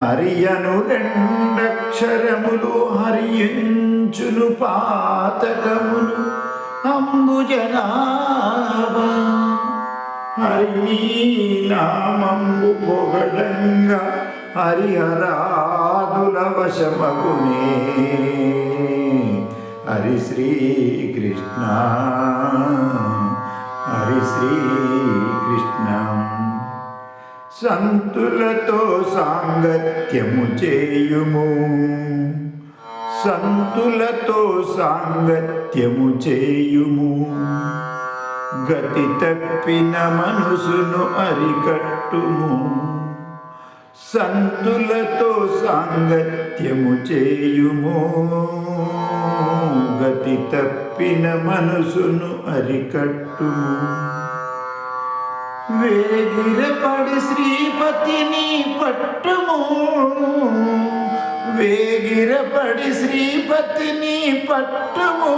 హరియను రెండక్షరములు హరించును పాతకములు అంబుజనాభ హరి నామంబు పొగడంగా హరిహరాదుల వశమగునే హరి శ్రీకృష్ణ హరి శ్రీకృష్ణ సంతులతో సాంగత్యము చేయుము సంతులతో సాంగత్యము చేయుము గతి తప్పిన మనసును అరికట్టుము సంతులతో సాంగత్యము చేయుము గతి తప్పిన మనసును అరికట్టుము వేగిరపడి శ్రీపతిని పట్టుము వేగిరపడి శ్రీపతిని పట్టుము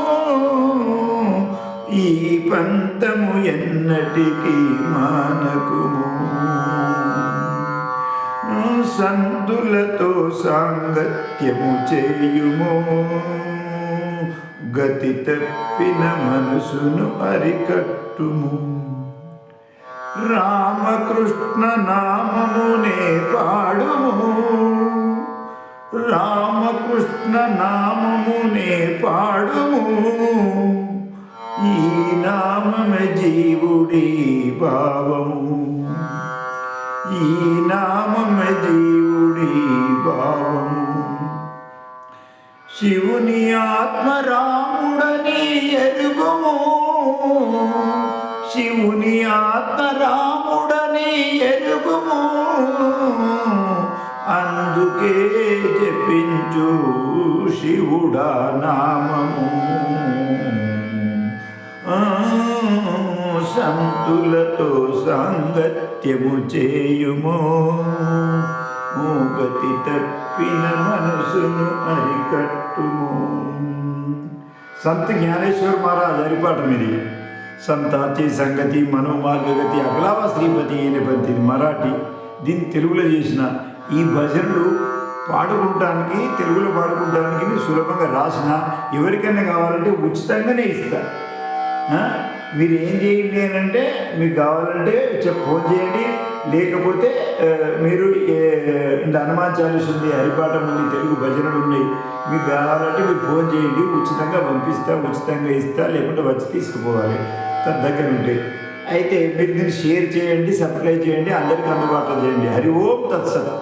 ఈ పంతము ఎన్నటికీ మానకుము సంతులతో సాంగత్యము చేయుము గతి తప్పిన మనసును అరికట్టుము రామకృష్ణ నామమునే పాడుము రామకృష్ణ నామమునే పాడుము ఈ నామమే జీవుడి భావము ఈ నామమే జీవుడి భావము శివుని ఆత్మ రాముడని ఎరుగుము శివుని ఆత్మ రాముడని ఎరుగుము అందుకే జపించు శివుడా నామము సంతులతో సాంగత్యము చేయుము గతి తప్పిన మనసును అరికట్టుము. సంత్ జ్ఞానేశ్వర్ మహారాజ్ హరిపాఠం ఇది. సంతాచి సంగతి మనోమార్గగతి అగలావ శ్రీపతి అనే పద్ధతి మరాఠీ. దీన్ని తెలుగులో చేసిన ఈ భజనలు పాడుకుంటానికి తెలుగులో పాడుకుంటానికి సులభంగా రాసిన ఎవరికైనా కావాలంటే ఉచితంగానే ఇస్తా. మీరు ఏం చేయండి అని అంటే మీకు కావాలంటే ఫోన్ చేయండి, లేకపోతే మీరు ఇంత హనుమాన్ చాలీసా ఉంది, హరిపాఠం ఉంది, తెలుగు భజనలు ఉన్నాయి, మీకు కావాలంటే మీరు ఫోన్ చేయండి, ఉచితంగా పంపిస్తా, ఉచితంగా ఇస్తా, లేకుంటే వచ్చి తీసుకుపోవాలి తన దగ్గర ఉంటే. అయితే మీరు దీన్ని షేర్ చేయండి, సబ్స్క్రైబ్ చేయండి, అందరికీ అందుబాటులో చేయండి. హరి ఓం తత్సత్.